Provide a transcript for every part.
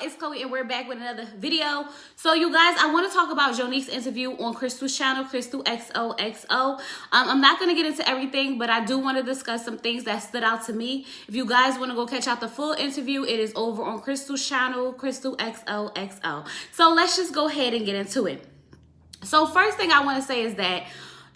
it's Chloe and we're back with another video. So you guys, I want to talk about Jonique's interview on Crystal's channel, Crystal XOXO. I'm not going to get into everything, but I do want to discuss some things that stood out to me. If you guys want to go catch out the full interview, it is over on Crystal's channel, Crystal XOXO. So let's just go ahead and get into it. So first thing I want to say is that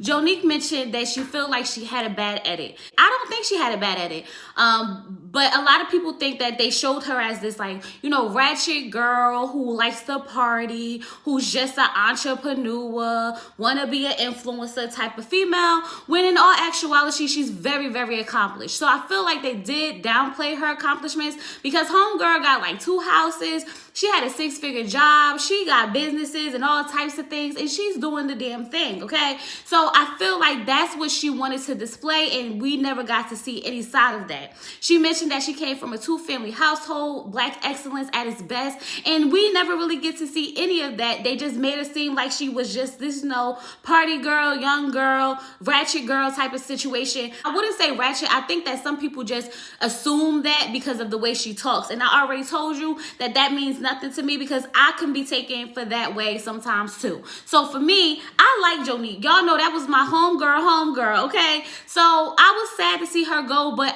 Jonique mentioned that she felt like she had a bad edit. I don't think she had a bad edit. But a lot of people think that they showed her as this, like, you know, ratchet girl who likes to party, who's just an entrepreneur, wanna be an influencer type of female, when in all actuality, she's very, very accomplished. So I feel like they did downplay her accomplishments because homegirl got like 2 houses. She had a 6-figure job. She got businesses and all types of things, and she's doing the damn thing, okay? So I feel like that's what she wanted to display, and we never got to see any side of that. She mentioned that she came from a 2-family household, Black excellence at its best, and we never really get to see any of that. They just made it seem like she was just this, you know, party girl, young girl, ratchet girl type of situation. I wouldn't say ratchet. I think that some people just assume that because of the way she talks, and I already told you that that means nothing to me because I can be taken for that way sometimes too. So for me, I like Jonique. Y'all know that was my homegirl, okay? So I was sad to see her go, but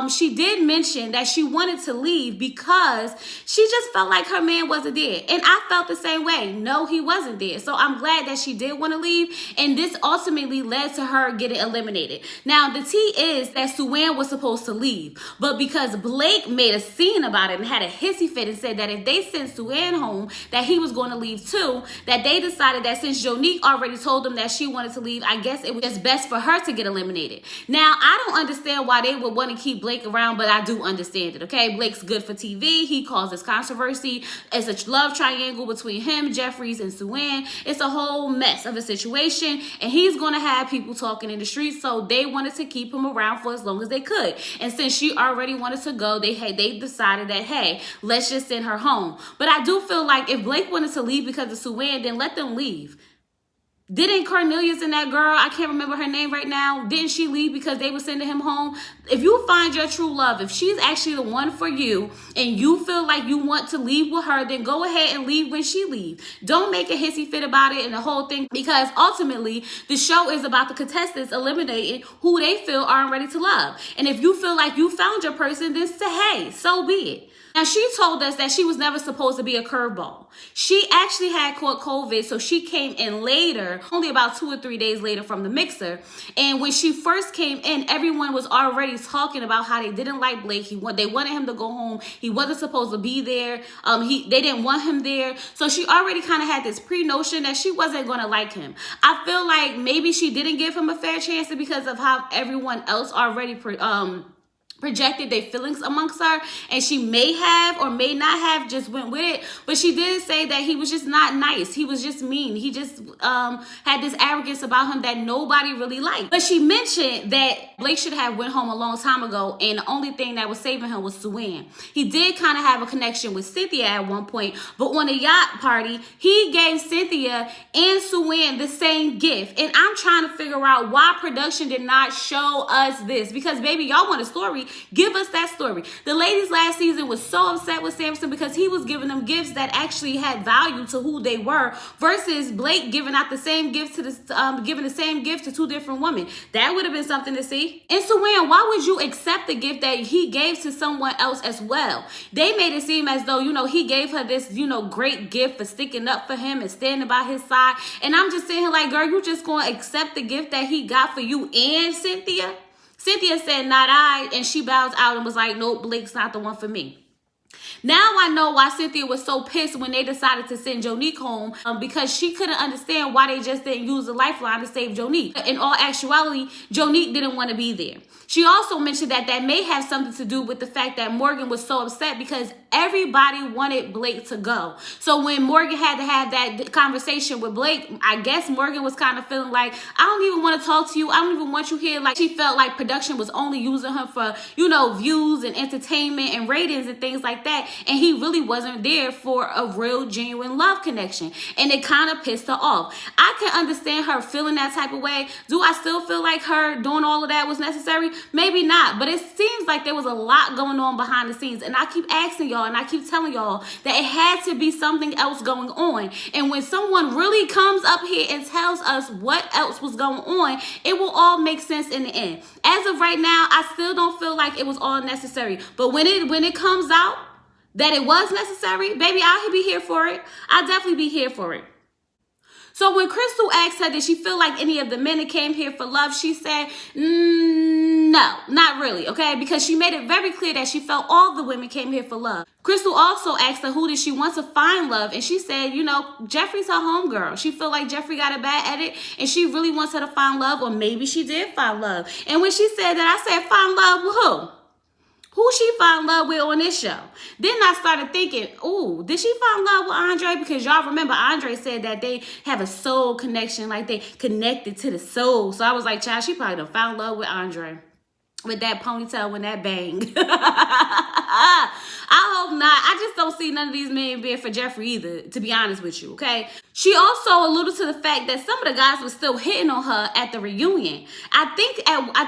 she did mention that she wanted to leave because she just felt like her man wasn't there. And I felt the same way. No, he wasn't there. So I'm glad that she did want to leave. And this ultimately led to her getting eliminated. Now, the tea is that Suwan was supposed to leave. But because Blake made a scene about it and had a hissy fit and said that if they sent Suwan home, that he was going to leave too, that they decided that since Jonique already told them that she wanted to leave, I guess it was just best for her to get eliminated. Now, I don't understand why they would want to keep Blake around, but I do understand it, okay? Blake's good for TV. He causes controversy. It's a love triangle between him, Jeffries, and Suwan. It's a whole mess of a situation, and he's going to have people talking in the streets, so they wanted to keep him around for as long as they could. And since she already wanted to go, they decided that, hey, let's just send her home. But I do feel like if Blake wanted to leave because of Suwan, then let them leave. Didn't Cornelius and that girl, I can't remember her name right now, didn't she leave because they were sending him home? If you find your true love, if she's actually the one for you and you feel like you want to leave with her, then go ahead and leave when she leaves. Don't make a hissy fit about it and the whole thing, because ultimately the show is about the contestants eliminating who they feel aren't ready to love. And if you feel like you found your person, then say, hey, so be it. Now, she told us that she was never supposed to be a curveball. She actually had caught COVID, so she came in later, only about 2 or 3 days later from the mixer. And when she first came in, everyone was already talking about how they didn't like Blake. They wanted him to go home. He wasn't supposed to be there. They didn't want him there. So she already kind of had this pre-notion that she wasn't going to like him. I feel like maybe she didn't give him a fair chance because of how everyone else already projected their feelings amongst her, and she may have or may not have just went with it, but she did say that he was just not nice. He was just mean. He just had this arrogance about him that nobody really liked. But she mentioned that Blake should have went home a long time ago, and the only thing that was saving him was Suwan. He did kind of have a connection with Cynthia at one point, but on a yacht party, he gave Cynthia and Suwan the same gift, and I'm trying to figure out why production did not show us this, because baby, y'all want a story. Give us that story. The ladies last season was so upset with Samson because he was giving them gifts that actually had value to who they were, versus Blake giving out the same gift to giving the same gift to 2 different women. That would have been something to see. And Suwan, why would you accept the gift that he gave to someone else as well? They made it seem as though, you know, he gave her this, you know, great gift for sticking up for him and standing by his side. And I'm just sitting here like, girl, you just gonna accept the gift that he got for you and Cynthia? Cynthia said, not I, and she bowed out and was like, nope, Blake's not the one for me. Now I know why Cynthia was so pissed when they decided to send Jonique home, because she couldn't understand why they just didn't use the lifeline to save Jonique. In all actuality, Jonique didn't want to be there. She also mentioned that that may have something to do with the fact that Morgan was so upset because everybody wanted Blake to go. So when Morgan had to have that conversation with Blake, I guess Morgan was kind of feeling like, I don't even want to talk to you. I don't even want you here. Like, she felt like production was only using her for, you know, views and entertainment and ratings and things like that. And he really wasn't there for a real, genuine love connection. And it kind of pissed her off. I can understand her feeling that type of way. Do I still feel like her doing all of that was necessary? Maybe not. But it seems like there was a lot going on behind the scenes. And I keep asking y'all, y'all, and I keep telling y'all, that it had to be something else going on. And when someone really comes up here and tells us what else was going on, it will all make sense in the end. As of right now, I still don't feel like it was all necessary. But when it comes out that it was necessary, baby, I'll be here for it. I'll definitely be here for it. So when Crystal asked her, did she feel like any of the men that came here for love, she said, no, not really, okay? Because she made it very clear that she felt all the women came here for love. Crystal also asked her, who did she want to find love? And she said, you know, Jeffrey's her homegirl. She felt like Jeffrey got a bad at it, and she really wants her to find love, or maybe she did find love. And when she said that, I said, find love with who? Who she found love with on this show? Then I started thinking, ooh, did she find love with Andre? Because y'all remember Andre said that they have a soul connection, like they connected to the soul. So I was like, child, she probably done found love with Andre. With that ponytail and that bang. I hope not. I just don't see none of these men being for Jeffrey either, to be honest with you, okay? She also alluded to the fact that some of the guys were still hitting on her at the reunion. I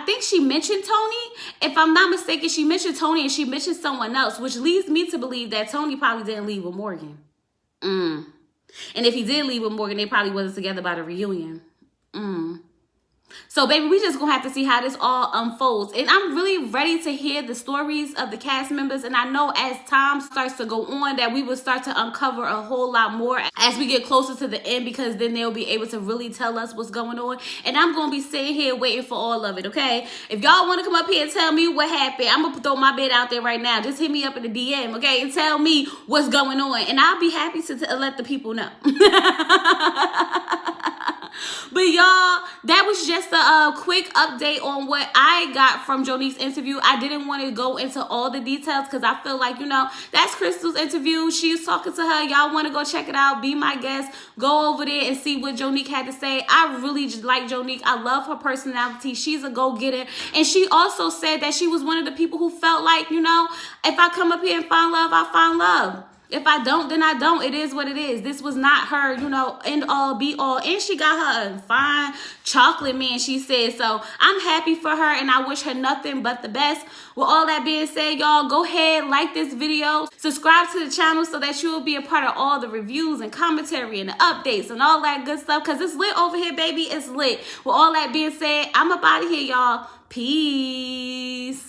think she mentioned Tony. If I'm not mistaken, she mentioned Tony and she mentioned someone else, which leads me to believe that Tony probably didn't leave with Morgan. And if he did leave with Morgan, they probably wasn't together by the reunion. So, baby, we just gonna have to see how this all unfolds. And I'm really ready to hear the stories of the cast members. And I know as time starts to go on that we will start to uncover a whole lot more as we get closer to the end, because then they'll be able to really tell us what's going on. And I'm gonna be sitting here waiting for all of it, okay? If y'all want to come up here and tell me what happened, I'm gonna throw my bed out there right now. Just hit me up in the DM, okay? And tell me what's going on. And I'll be happy to let the people know. But y'all, that was just a quick update on what I got from Jonique's interview. I didn't want to go into all the details because I feel like, you know, that's Crystal's interview. She's talking to her. Y'all want to go check it out. Be my guest. Go over there and see what Jonique had to say. I really like Jonique. I love her personality. She's a go-getter. And she also said that she was one of the people who felt like, you know, if I come up here and find love, I find love. If I don't, then I don't. It is what it is. This was not her, you know, end all, be all. And she got her a fine chocolate man, she said. So I'm happy for her, and I wish her nothing but the best. With all that being said, y'all, go ahead, like this video. Subscribe to the channel so that you will be a part of all the reviews and commentary and the updates and all that good stuff. Because it's lit over here, baby. It's lit. With all that being said, I'm up out of here, y'all. Peace.